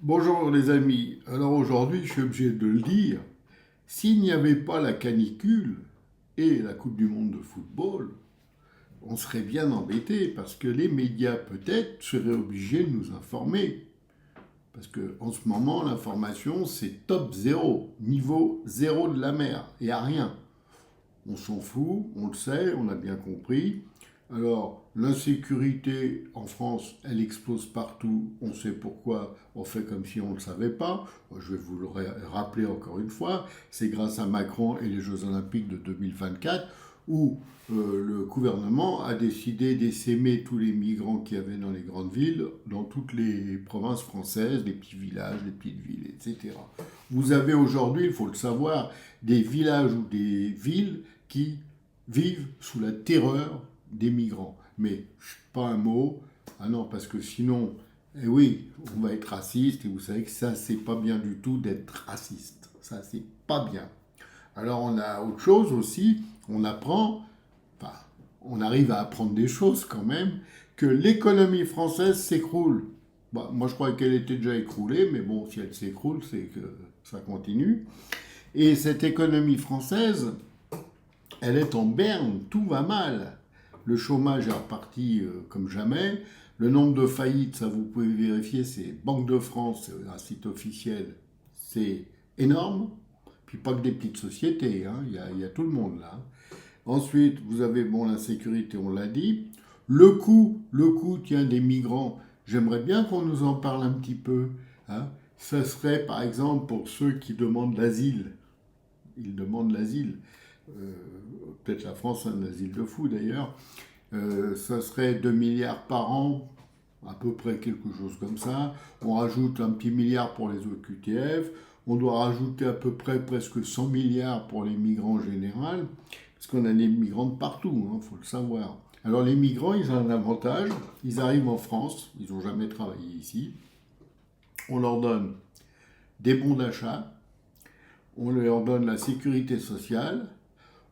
Bonjour les amis, alors aujourd'hui je suis obligé de le dire, s'il n'y avait pas la canicule et la Coupe du Monde de football, on serait bien embêté parce que les médias peut-être seraient obligés de nous informer. Parce qu'en ce moment l'information c'est top zéro, niveau zéro de la mer, il n'y a rien. On s'en fout, on le sait, on a bien compris. Alors, l'insécurité en France, elle explose partout. On sait pourquoi, on fait comme si on ne le savait pas. Je vais vous le rappeler encore une fois. C'est grâce à Macron et les Jeux Olympiques de 2024 où le gouvernement a décidé d'essaimer tous les migrants qu'il y avait dans les grandes villes, dans toutes les provinces françaises, les petits villages, les petites villes, etc. Vous avez aujourd'hui, il faut le savoir, des villages ou des villes qui vivent sous la terreur des migrants. Mais pas un mot. Ah non, parce que sinon, eh oui, on va être raciste et vous savez que ça, c'est pas bien du tout d'être raciste. Ça, c'est pas bien. Alors, on a autre chose aussi. On apprend, enfin, on arrive à apprendre des choses quand même, que l'économie française s'écroule. Bah, moi, je croyais qu'elle était déjà écroulée, mais bon, si elle s'écroule, c'est que ça continue. Et cette économie française, elle est en berne, tout va mal. Le chômage est reparti comme jamais. Le nombre de faillites, ça vous pouvez vérifier, c'est Banque de France, c'est un site officiel, c'est énorme. Puis pas que des petites sociétés, hein. Il y a tout le monde là. Ensuite, vous avez bon, l'insécurité, on l'a dit. Le coût, tiens, des migrants, j'aimerais bien qu'on nous en parle un petit peu, hein. Ça serait par exemple pour ceux qui demandent l'asile. Ils demandent l'asile. Euh, Peut-être la France a un asile de fou d'ailleurs. Ça serait 2 milliards par an, à peu près quelque chose comme ça. On rajoute un petit milliard pour les OQTF. On doit rajouter à peu près presque 100 milliards pour les migrants en général, parce qu'on a des migrants de partout, il faut le savoir. Alors les migrants, ils ont un avantage, ils arrivent en France, ils n'ont jamais travaillé ici, on leur donne des bons d'achat, on leur donne la sécurité sociale,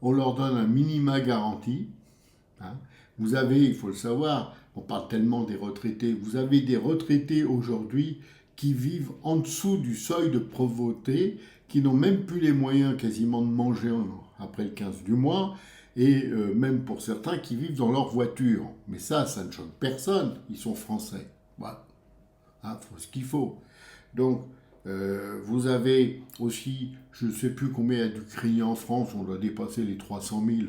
on leur donne un minima garanti, hein. Vous avez, il faut le savoir, on parle tellement des retraités, vous avez des retraités aujourd'hui qui vivent en dessous du seuil de pauvreté, qui n'ont même plus les moyens quasiment de manger après le 15 du mois, et même pour certains qui vivent dans leur voiture. Mais ça ne choque personne, ils sont français. Voilà, hein, faut ce qu'il faut. Donc, vous avez aussi, je ne sais plus combien il y a d'Ukrainiens en France, on doit dépasser les 300 000,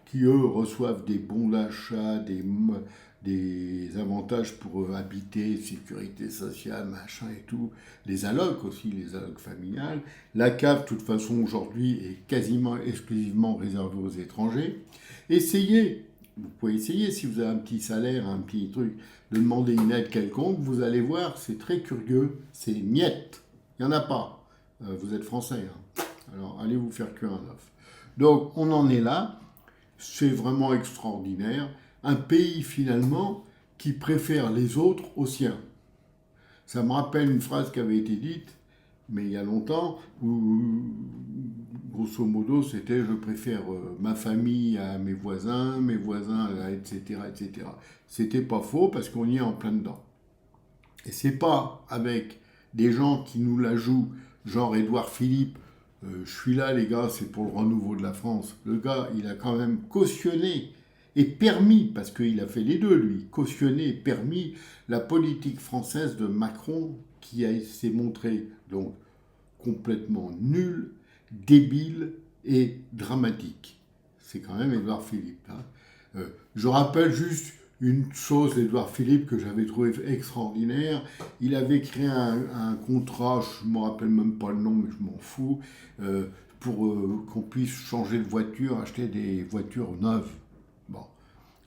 qui eux reçoivent des bons d'achat, des avantages pour habiter, sécurité sociale, machin et tout, les allocs aussi, les allocs familiales. La CAF, de toute façon, aujourd'hui, est quasiment exclusivement réservée aux étrangers. Essayez, vous pouvez essayer si vous avez un petit salaire, un petit truc, de demander une aide quelconque, vous allez voir, c'est très curieux, c'est miette. Il n'y en a pas. Vous êtes français, hein. Alors allez vous faire cuire un œuf. Donc on en est là, c'est vraiment extraordinaire. Un pays finalement qui préfère les autres aux siens. Ça me rappelle une phrase qui avait été dite, mais il y a longtemps, où grosso modo c'était je préfère ma famille à mes voisins, etc., etc. C'était pas faux parce qu'on y est en plein dedans. Et c'est pas avec des gens qui nous la jouent, genre Édouard Philippe, je suis là les gars, c'est pour le renouveau de la France. Le gars, il a quand même cautionné et permis, parce qu'il a fait les deux lui, cautionné et permis la politique française de Macron qui s'est montrée donc complètement nulle, débile et dramatique. C'est quand même Édouard Philippe, hein. Je rappelle juste une chose d'Édouard Philippe que j'avais trouvé extraordinaire. Il avait créé un contrat, je ne me rappelle même pas le nom, mais je m'en fous, pour qu'on puisse changer de voiture, acheter des voitures neuves. Bon,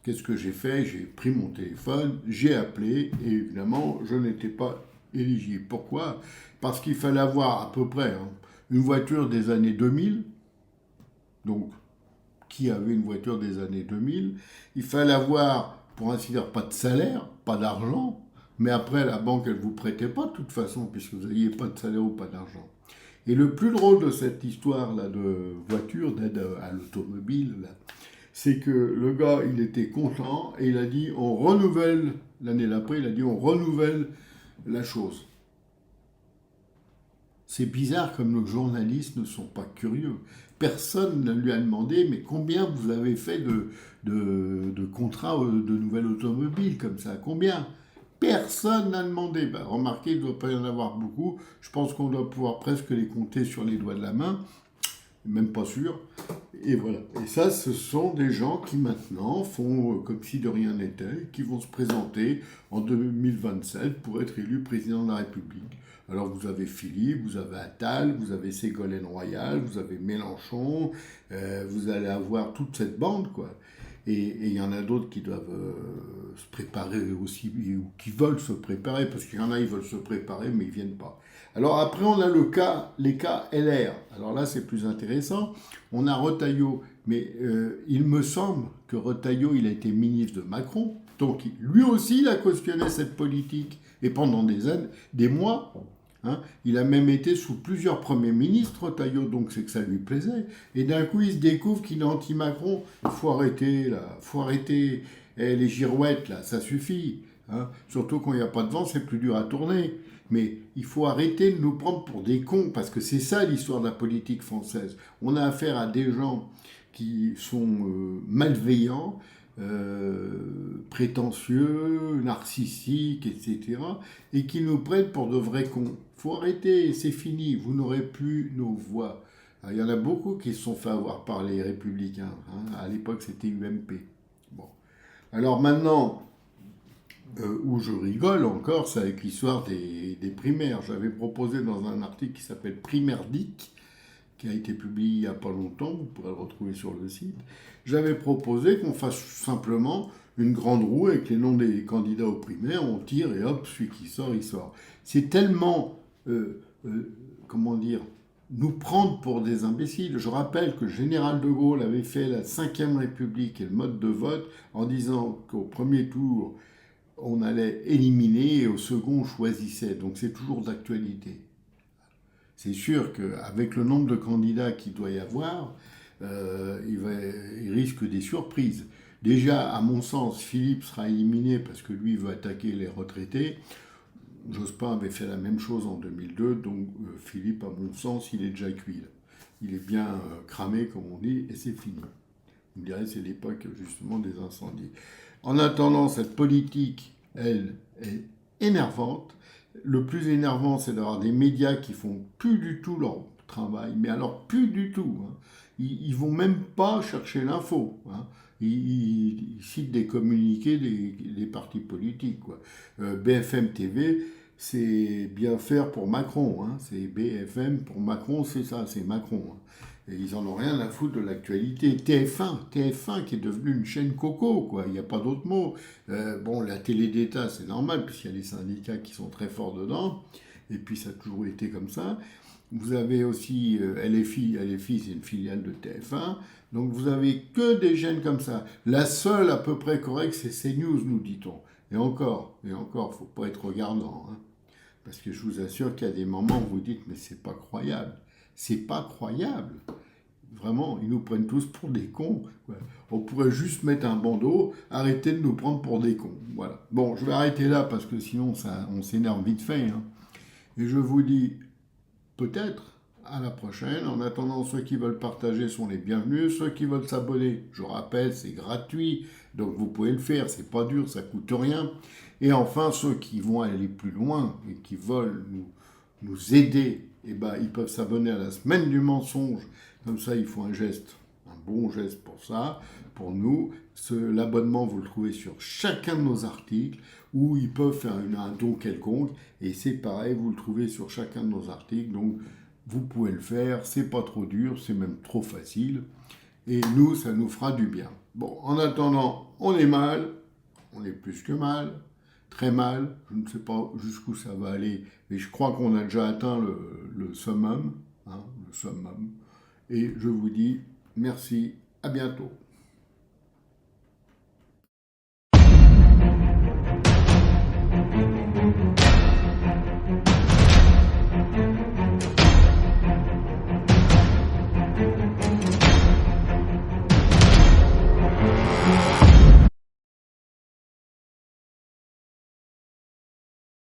qu'est-ce que j'ai fait? J'ai pris mon téléphone, j'ai appelé, et évidemment, je n'étais pas éligible. Pourquoi? Parce qu'il fallait avoir à peu près, hein, une voiture des années 2000, donc qui avait une voiture des années 2000. Il fallait avoir, pour ainsi dire, pas de salaire, pas d'argent, mais après, la banque, elle ne vous prêtait pas de toute façon, puisque vous n'aviez pas de salaire ou pas d'argent. Et le plus drôle de cette histoire-là de voiture, d'aide à l'automobile, là, c'est que le gars, il était content et il a dit, on renouvelle, l'année d'après, il a dit, on renouvelle la chose. C'est bizarre comme nos journalistes ne sont pas curieux. Personne ne lui a demandé, mais combien vous avez fait de contrats de nouvelles automobiles comme ça? Combien? Personne n'a demandé. Ben, remarquez, il ne doit pas y en avoir beaucoup. Je pense qu'on doit pouvoir presque les compter sur les doigts de la main. Même pas sûr. Et voilà. Et ça, ce sont des gens qui maintenant font comme si de rien n'était, qui vont se présenter en 2027 pour être élus président de la République. Alors vous avez Philippe, vous avez Attal, vous avez Ségolène Royal, vous avez Mélenchon, vous allez avoir toute cette bande, quoi. Et il y en a d'autres qui doivent se préparer aussi, ou qui veulent se préparer, parce qu'il y en a, ils veulent se préparer, mais ils viennent pas. Alors après, on a les cas LR. Alors là, c'est plus intéressant. On a Retailleau, mais il me semble que Retailleau, il a été ministre de Macron. Donc lui aussi, il a cautionné cette politique. Et pendant des mois, hein, il a même été sous plusieurs premiers ministres, Retailleau, donc c'est que ça lui plaisait. Et d'un coup, il se découvre qu'il est anti-Macron. Il faut arrêter, là. Il faut arrêter les girouettes, là. Ça suffit. Hein. Surtout quand il n'y a pas de vent, c'est plus dur à tourner. Mais il faut arrêter de nous prendre pour des cons, parce que c'est ça l'histoire de la politique française. On a affaire à des gens qui sont malveillants, prétentieux, narcissiques, etc., et qui nous prennent pour de vrais cons. Il faut arrêter, c'est fini, vous n'aurez plus nos voix. Alors, il y en a beaucoup qui se sont fait avoir par les Républicains. Hein. À l'époque, c'était UMP. Bon. Alors maintenant, où je rigole encore, c'est avec l'histoire des primaires. J'avais proposé dans un article qui s'appelle Primerdique, qui a été publié il n'y a pas longtemps, vous pourrez le retrouver sur le site. J'avais proposé qu'on fasse simplement une grande roue avec les noms des candidats aux primaires, on tire et hop, celui qui sort, il sort. C'est tellement, comment dire, nous prendre pour des imbéciles. Je rappelle que le général de Gaulle avait fait la 5e République et le mode de vote en disant qu'au premier tour, on allait éliminer et au second, on choisissait. Donc c'est toujours d'actualité. C'est sûr qu'avec le nombre de candidats qu'il doit y avoir, il risque des surprises. Déjà, à mon sens, Philippe sera éliminé parce que lui veut attaquer les retraités. Jospin avait fait la même chose en 2002, donc Philippe, à mon sens, il est déjà cuit. Là. Il est bien cramé, comme on dit, et c'est fini. Vous me direz, c'est l'époque justement des incendies. En attendant, cette politique, elle, est énervante. Le plus énervant, c'est d'avoir des médias qui font plus du tout leur travail, mais alors plus du tout. Hein. Ils vont même pas chercher l'info. Hein. Ils citent des communiqués des partis politiques. Quoi. BFM TV, c'est bien faire pour Macron. Hein. C'est BFM pour Macron, c'est ça, c'est Macron. Hein. Et ils en ont rien à foutre de l'actualité. TF1 qui est devenu une chaîne coco, quoi. Il n'y a pas d'autre mot. Bon, la télé d'État, c'est normal, puisqu'il y a les syndicats qui sont très forts dedans. Et puis, ça a toujours été comme ça. Vous avez aussi LFI. LFI, c'est une filiale de TF1. Donc, vous avez que des chaînes comme ça. La seule à peu près correcte, c'est CNews, nous dit-on. Et encore, faut pas être regardant. Hein. Parce que je vous assure qu'il y a des moments où vous dites, mais c'est pas croyable. C'est pas croyable. Vraiment, ils nous prennent tous pour des cons. Ouais. On pourrait juste mettre un bandeau, arrêter de nous prendre pour des cons. Voilà. Bon, je vais arrêter là parce que sinon on s'énerve vite fait. Hein. Et je vous dis peut-être à la prochaine. En attendant, ceux qui veulent partager sont les bienvenus. Ceux qui veulent s'abonner, je rappelle, c'est gratuit. Donc vous pouvez le faire, c'est pas dur, ça coûte rien. Et enfin, ceux qui vont aller plus loin et qui veulent nous aider, eh ben, ils peuvent s'abonner à la semaine du mensonge. Comme ça, il faut un geste, un bon geste pour ça, pour nous. L'abonnement, vous le trouvez sur chacun de nos articles, ou ils peuvent faire un don quelconque. Et c'est pareil, vous le trouvez sur chacun de nos articles. Donc, vous pouvez le faire, c'est pas trop dur, c'est même trop facile. Et nous, ça nous fera du bien. Bon, en attendant, on est mal, on est plus que mal, très mal. Je ne sais pas jusqu'où ça va aller, mais je crois qu'on a déjà atteint le summum, hein, le summum. Et je vous dis merci, à bientôt.